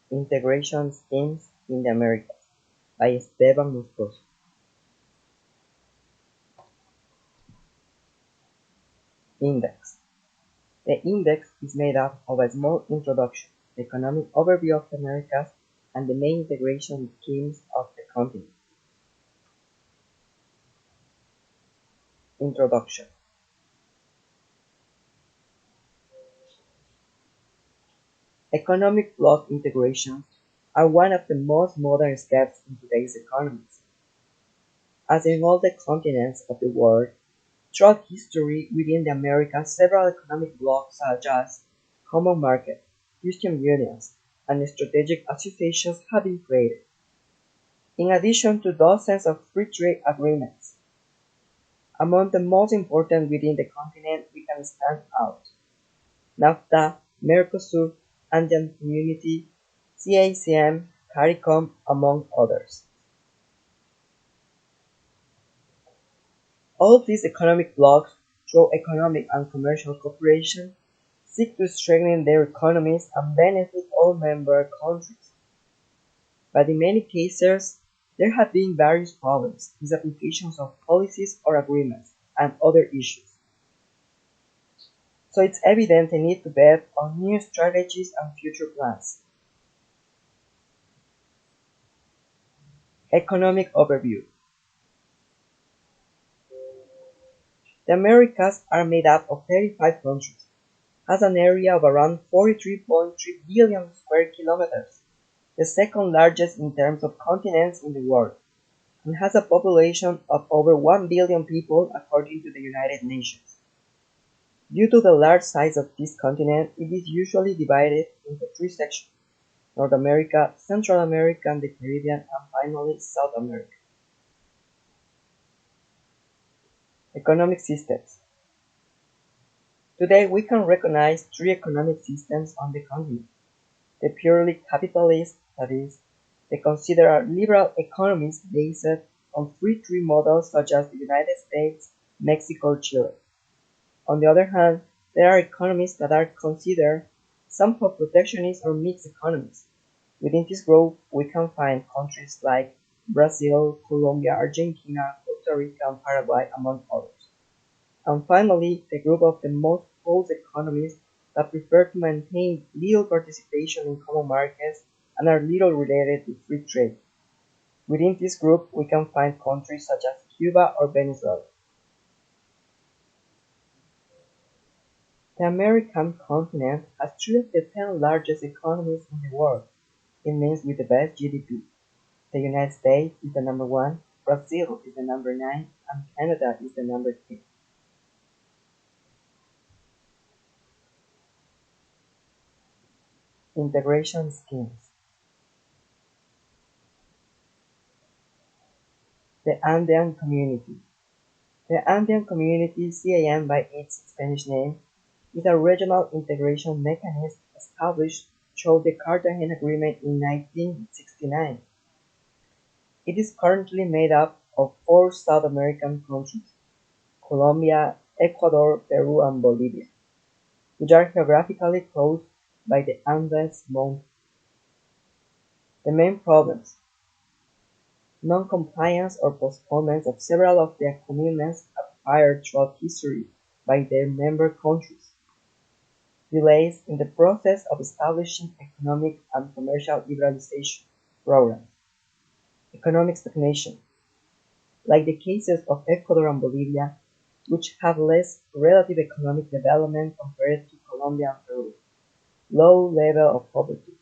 Integration Schemes in the Americas by Esteban Moscoso. Index. The index is made up of a small introduction, the economic overview of the Americas, and the main integration schemes of the continent. Introduction. Economic bloc integrations are one of the most modern steps in today's economies. As in all the continents of the world, throughout history within the Americas, several economic blocs such as common market, custom unions, and strategic associations have been created, in addition to dozens of free trade agreements. Among the most important within the continent we can stand out NAFTA, Mercosur, Andean Community, CACM, CARICOM, among others. All these economic blocs, through economic and commercial cooperation, seek to strengthen their economies and benefit all member countries. But in many cases, there have been various problems, misapplications of policies or agreements, and other issues. So it's evident a need to bet on new strategies and future plans. Economic overview. The Americas are made up of 35 countries, has an area of around 43.3 billion square kilometers, the second largest in terms of continents in the world, and has a population of over 1 billion people according to the United Nations. Due to the large size of this continent, it is usually divided into three sections: North America, Central America, and the Caribbean, and finally South America. Economic systems. Today we can recognize three economic systems on the continent: the purely capitalist, that is, they consider liberal economies based on free trade models such as the United States, Mexico, or Chile. On the other hand, there are economies that are considered somewhat protectionist or mixed economies. Within this group, we can find countries like Brazil, Colombia, Argentina, Costa Rica, and Paraguay, among others. And finally, the group of the most closed economies that prefer to maintain little participation in common markets and are little related to free trade. Within this group, we can find countries such as Cuba or Venezuela. The American continent has three of the 10 largest economies in the world. It means with the best GDP. The United States is the number 1, Brazil is the number 9, and Canada is the number 10. Integration schemes. The Andean Community. The Andean Community, CAN by its Spanish name, is a regional integration mechanism established through the Cartagena Agreement in 1969. It is currently made up of four South American countries: Colombia, Ecuador, Peru, and Bolivia, which are geographically close by the Andes Mountains. The main problems: non-compliance or postponement of several of the commitments acquired throughout history by their member countries, delays in the process of establishing economic and commercial liberalization programs, economic stagnation, like the cases of Ecuador and Bolivia, which have less relative economic development compared to Colombia and Peru, low level of poverty,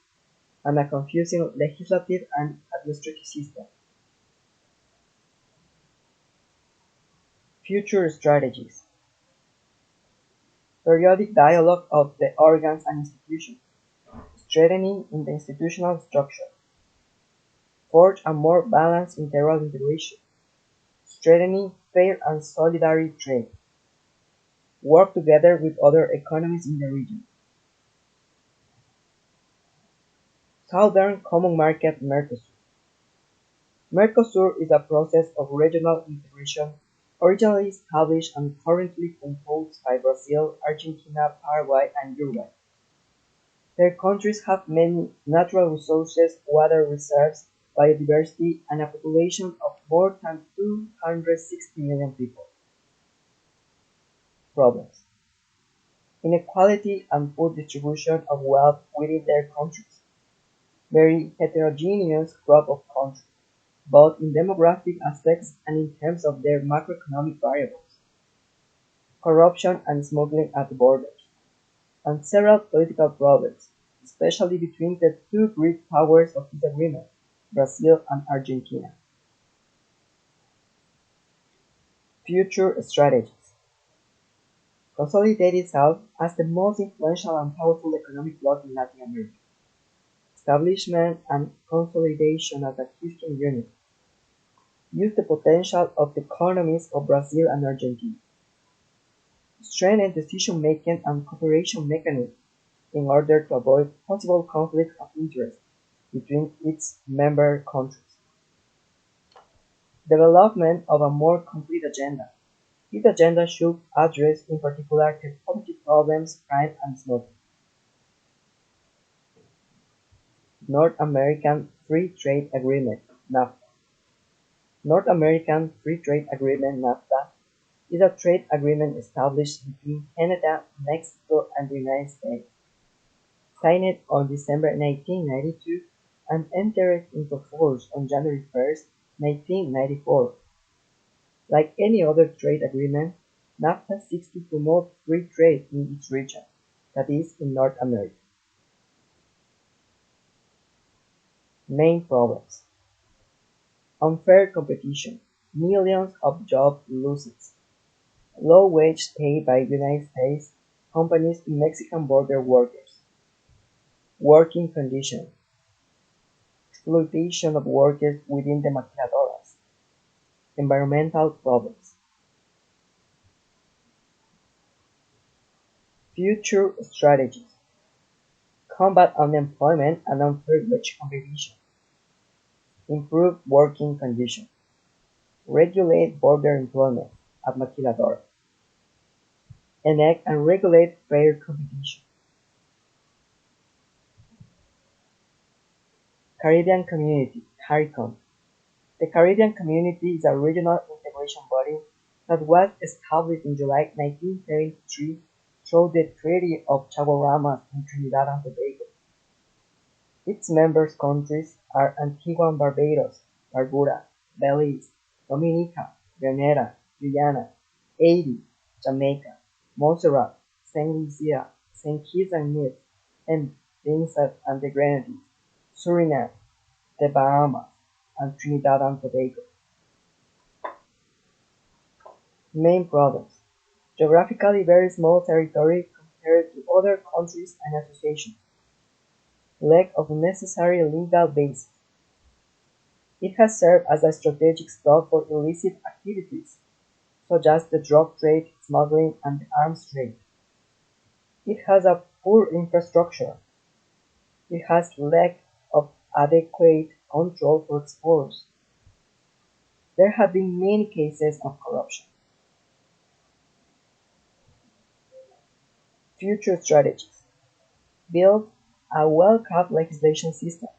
and a confusing legislative and administrative system. Future strategies. Periodic dialogue of the organs and institutions, strengthening in the institutional structure, forge a more balanced integral integration, strengthening fair and solidary trade, work together with other economies in the region. Southern Common Market Mercosur. Mercosur is a process of regional integration originally established and currently composed by Brazil, Argentina, Paraguay, and Uruguay. Their countries have many natural resources, water reserves, biodiversity, and a population of more than 260 million people. Problems: inequality and poor distribution of wealth within their countries. Very heterogeneous crop of countries, both in demographic aspects and in terms of their macroeconomic variables. Corruption and smuggling at the borders, and several political problems, especially between the two great powers of this agreement, Brazil and Argentina. Future strategies: consolidate itself as the most influential and powerful economic bloc in Latin America. Establishment and consolidation as a Houston unit. Use the potential of the economies of Brazil and Argentina. Strengthen decision-making and cooperation mechanisms in order to avoid possible conflicts of interest between its member countries. Development of a more complete agenda. This agenda should address in particular the poverty problems, crime, and smoking. North American Free Trade Agreement (NAFTA). North American Free Trade Agreement (NAFTA) is a trade agreement established between Canada, Mexico, and the United States, signed on December 1992 and entered into force on January 1, 1994. Like any other trade agreement, NAFTA seeks to promote free trade in its region, that is, in North America. Main problems: unfair competition, millions of job losses, low wage paid by United States companies to Mexican border workers, working conditions, exploitation of workers within the maquiladoras, environmental problems. Future strategies: combat unemployment and unfair wage competition, improve working conditions, regulate border employment at maquiladoras, enact and regulate fair competition. Caribbean Community (CARICOM). The Caribbean Community is a regional integration body that was established in July 1973 through the Treaty of Chaguaramas in Trinidad and Tobago. Its member countries are Antigua and Barbados, Barbuda, Belize, Dominica, Grenada, Guyana, Haiti, Jamaica, Montserrat, Saint Lucia, Saint Kitts and Nevis, and Vincent and the Grenadines, Suriname, the Bahamas, and Trinidad and Tobago. Main problems: geographically very small territory compared to other countries and associations. Lack of necessary legal basis. It has served as a strategic stop for illicit activities, such as the drug trade, smuggling, and the arms trade. It has a poor infrastructure. It has lack of adequate control for exports. There have been many cases of corruption. Future strategies: build a well-crafted legislation system.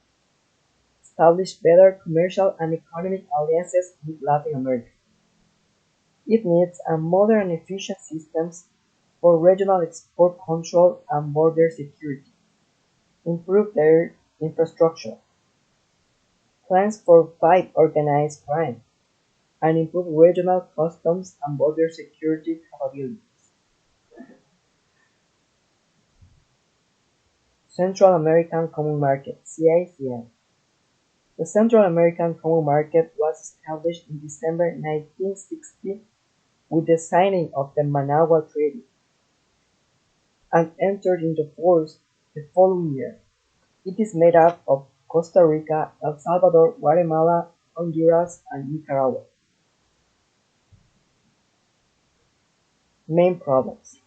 Establish better commercial and economic alliances with Latin America. It needs a modern and efficient systems for regional export control and border security. Improve their infrastructure. Plans for fight organized crime and improve regional customs and border security capabilities. Central American Common Market (CICM). The Central American Common Market was established in December 1960 with the signing of the Managua Treaty, and entered into force the following year. It is made up of Costa Rica, El Salvador, Guatemala, Honduras, and Nicaragua. Main problems: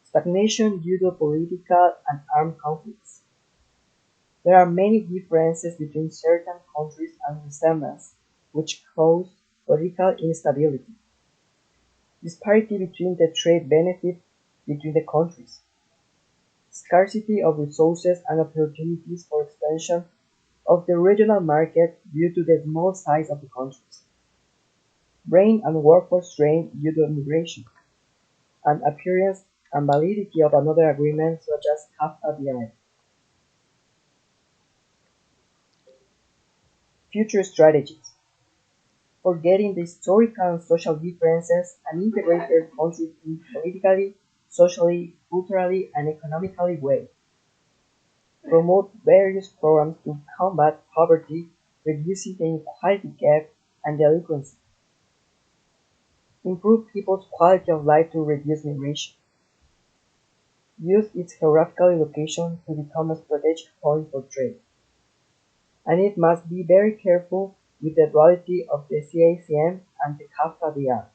stagnation due to political and armed conflicts. There are many differences between certain countries and resemblance, which cause political instability. Disparity between the trade benefits between the countries. scarcity of resources and opportunities for expansion of the regional market due to the small size of the countries, brain and workforce drain due to migration, and appearance and validity of another agreement such as CAFTA-DI. Future strategies. Forgetting the historical and social differences and integrated countries in politically, socially, culturally, and economically way. Promote various programs to combat poverty, reducing the inequality gap and delinquency. Improve people's quality of life to reduce migration. Use its geographical location to become a strategic point for trade. And it must be very careful with the duality of the CACM and the CAFTA-DR.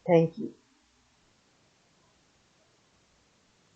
Thank you.